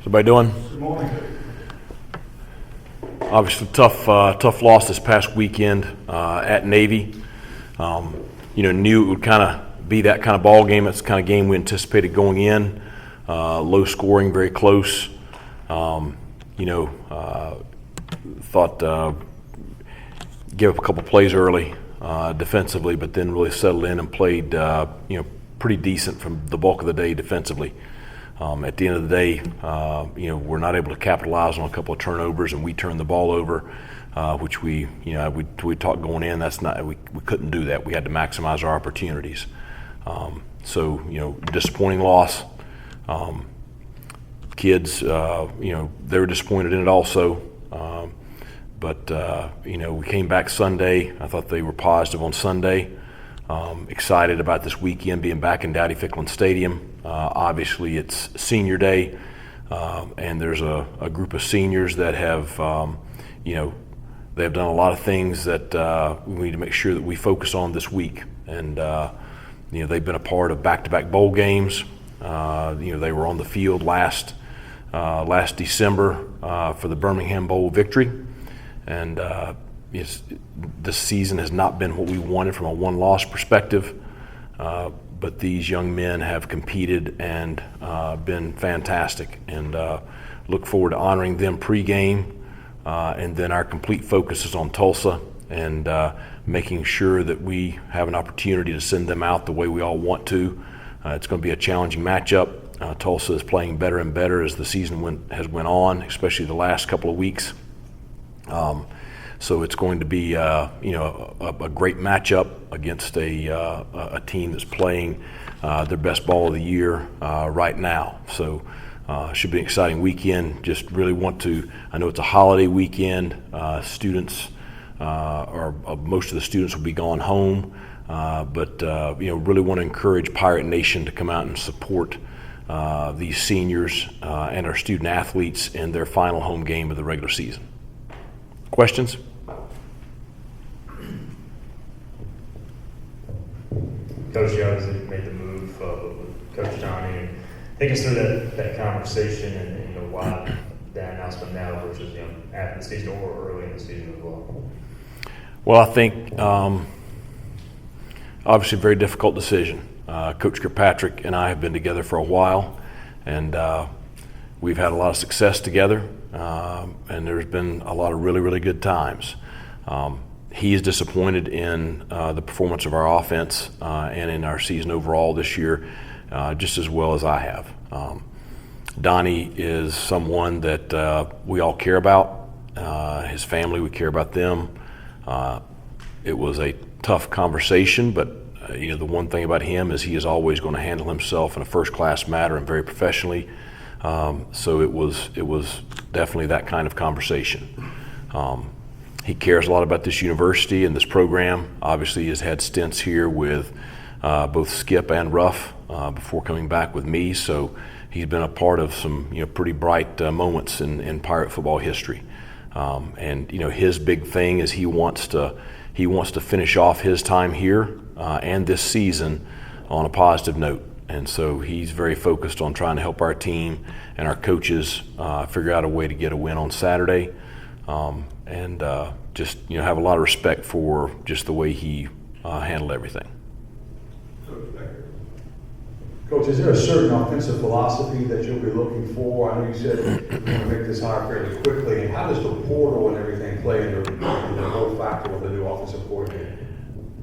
Everybody doing? Good morning. Obviously, tough loss this past weekend at Navy. Knew it would kind of be that kind of ball game. That's the kind of game we anticipated going in. Low scoring, very close. Thought give up a couple plays early defensively, but then really settled in and played pretty decent from the bulk of the day defensively. At the end of the day, we're not able to capitalize on a couple of turnovers, and we turned the ball over, which we talked going in. We couldn't do that. We had to maximize our opportunities. Disappointing loss. Kids, they were disappointed in it also. We came back Sunday. I thought they were positive on Sunday. Excited about this weekend being back in Dowdy Ficklin Stadium. Obviously, it's senior day, and there's a group of seniors that have, they've done a lot of things that we need to make sure that we focus on this week. And, they've been a part of back-to-back bowl games. They were on the field last December for the Birmingham Bowl victory. And this season has not been what we wanted from a one-loss perspective. But these young men have competed and been fantastic, and look forward to honoring them pregame. And then our complete focus is on Tulsa and making sure that we have an opportunity to send them out the way we all want to. It's going to be a challenging matchup. Tulsa is playing better and better as the season has went on, especially the last couple of weeks. So it's going to be, a great matchup against a team that's playing their best ball of the year right now. So should be an exciting weekend. Just really I know it's a holiday weekend. Students, most of the students will be gone home. Really want to encourage Pirate Nation to come out and support these seniors and our student athletes in their final home game of the regular season. Questions? Coach, you obviously made the move with Coach Johnny, and take us through that conversation and why that announcement now versus after the season or early in the season as well. Well, I think obviously a very difficult decision. Coach Kirkpatrick and I have been together for a while, and we've had a lot of success together, and there's been a lot of really, really good times. He is disappointed in the performance of our offense and in our season overall this year, just as well as I have. Donnie is someone that we all care about. His family, we care about them. It was a tough conversation, but the one thing about him is he is always going to handle himself in a first-class manner and very professionally. So it was definitely that kind of conversation. He cares a lot about this university and this program. Obviously, he has had stints here with both Skip and Ruff before coming back with me. So he's been a part of some pretty bright moments in Pirate football history. His big thing is he wants to finish off his time here and this season on a positive note. And so he's very focused on trying to help our team and our coaches figure out a way to get a win on Saturday. Have a lot of respect for just the way he handled everything. Coach, is there a certain offensive philosophy that you'll be looking for? I know you said you're going to make this hire fairly quickly. And how does the portal and everything play into the whole factor of the new offensive coordinator?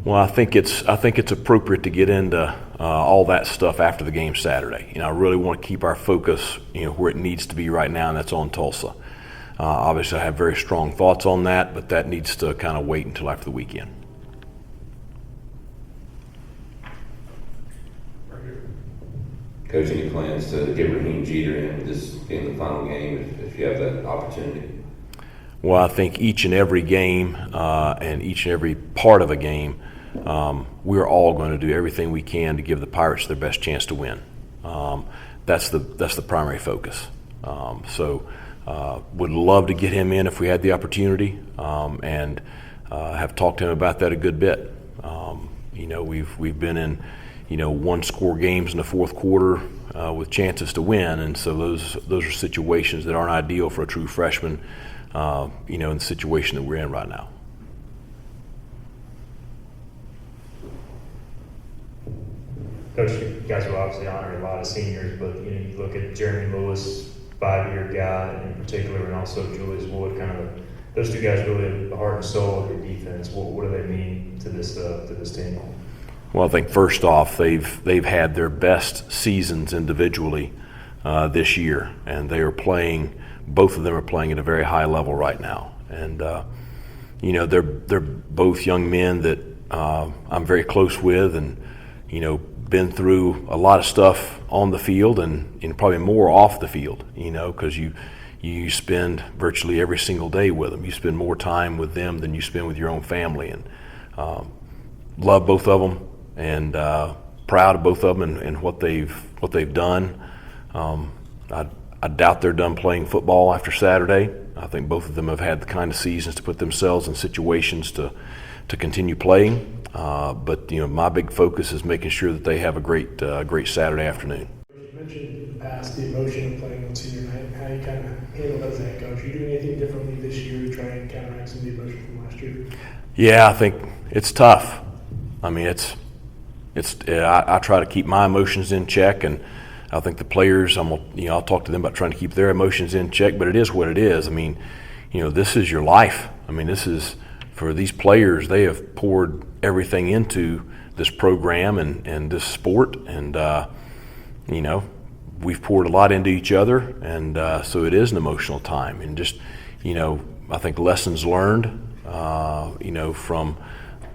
Well, I think it's appropriate to get into all that stuff after the game Saturday. I really want to keep our focus, where it needs to be right now, and that's on Tulsa. Obviously, I have very strong thoughts on that, but that needs to kind of wait until after the weekend. Coach, any plans to get Raheem Jeter in this being the final game if you have that opportunity? Well, I think each and every game and each and every part of a game, we're all going to do everything we can to give the Pirates their best chance to win. That's the primary focus. Would love to get him in if we had the opportunity, and have talked to him about that a good bit. We've been in one-score games in the fourth quarter with chances to win, and so those are situations that aren't ideal for a true freshman, in the situation that we're in right now. Coach, you guys will obviously honor a lot of seniors, but you look at Jeremy Lewis, 5-year guy in particular, and also Julius Wood, kind of those two guys really the heart and soul of your defense. What do they mean to this team? Well, I think first off, they've had their best seasons individually this year, and both of them are playing at a very high level right now. And they're both young men that I'm very close with, and been through a lot of stuff on the field and probably more off the field, because you spend virtually every single day with them. You spend more time with them than you spend with your own family, and love both of them, and proud of both of them and what they've done. I doubt they're done playing football after Saturday. I think both of them have had the kind of seasons to put themselves in situations to continue playing. But my big focus is making sure that they have a great Saturday afternoon. You mentioned in the past the emotion of playing on senior night, how you kind of handle that as a head coach. Are you doing anything differently this year to try and counteract some of the emotion from last year? Yeah, I think it's tough. I mean, I try to keep my emotions in check, and I think the players, I'll talk to them about trying to keep their emotions in check. But it is what it is. I mean, this is your life. I mean, this is. For these players, they have poured everything into this program and this sport, and we've poured a lot into each other, and so it is an emotional time. And just I think lessons learned, from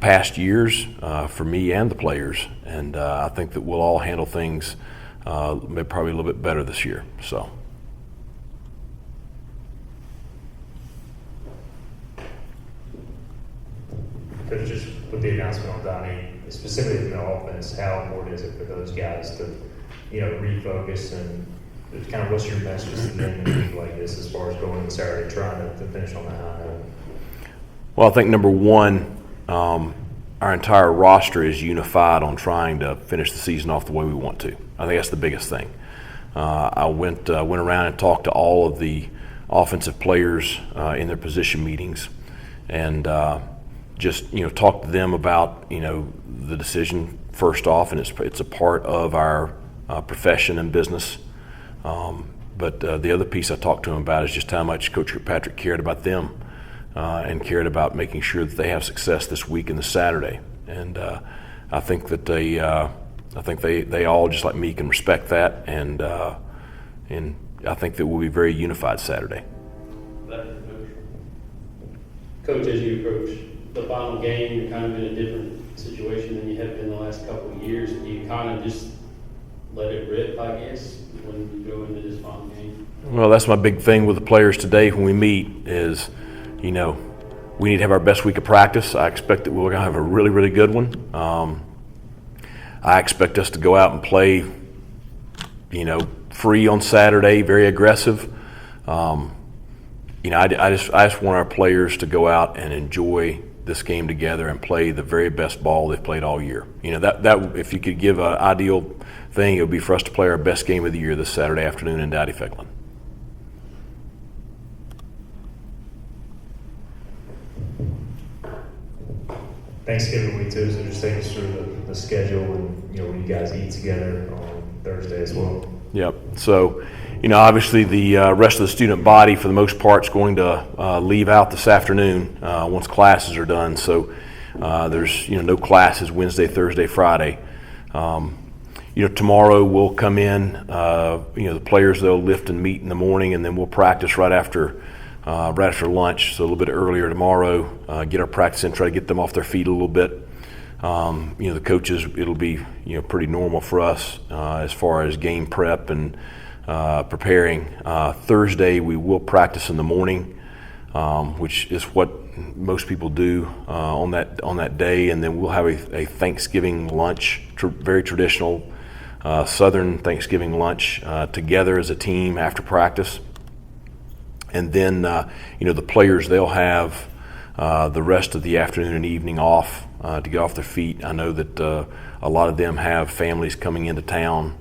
past years for me and the players, and I think that we'll all handle things probably a little bit better this year. So. Coach, just with the announcement on Donnie, specifically in the offense, how important is it for those guys to, refocus and kind of what's your message to them in a week like this as far as going on Saturday trying to finish on the high note? Well, I think number one, our entire roster is unified on trying to finish the season off the way we want to. I think that's the biggest thing. I went around and talked to all of the offensive players in their position meetings, and just talk to them about the decision first off, and it's a part of our profession and business. But the other piece I talked to them about is just how much Coach Kirkpatrick cared about them and cared about making sure that they have success this week and this Saturday. And I think that they all, just like me, can respect that, and I think that we'll be very unified Saturday. Coach, as you approach the final game, you're kind of in a different situation than you have been the last couple of years. Do you kind of just let it rip, I guess, when you go into this final game? Well, that's my big thing with the players today when we meet is, we need to have our best week of practice. I expect that we're going to have a really, really good one. I expect us to go out and play, free on Saturday, very aggressive. I just want our players to go out and enjoy this game together and play the very best ball they've played all year. That if you could give an ideal thing, it would be for us to play our best game of the year this Saturday afternoon in Dowdy-Fecklin. Thanksgiving week too, so just take us through the schedule and when you guys eat together on Thursday as well. Yep. So, obviously the rest of the student body, for the most part, is going to leave out this afternoon once classes are done. So there's no classes Wednesday, Thursday, Friday. Tomorrow we'll come in. The players, they'll lift and meet in the morning, and then we'll practice right after lunch. So a little bit earlier tomorrow, get our practice in, try to get them off their feet a little bit. The coaches, it'll be pretty normal for us as far as game prep and preparing. Thursday we will practice in the morning, which is what most people do on that day, and then we'll have a Thanksgiving lunch, very traditional Southern Thanksgiving lunch together as a team after practice. And then the players, they'll have the rest of the afternoon and evening off to get off their feet. I know that a lot of them have families coming into town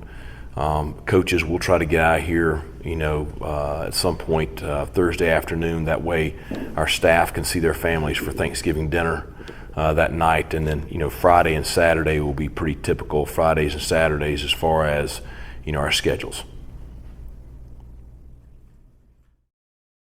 Coaches will try to get out of here, at some point Thursday afternoon. That way our staff can see their families for Thanksgiving dinner that night. And then, Friday and Saturday will be pretty typical Fridays and Saturdays as far as, our schedules.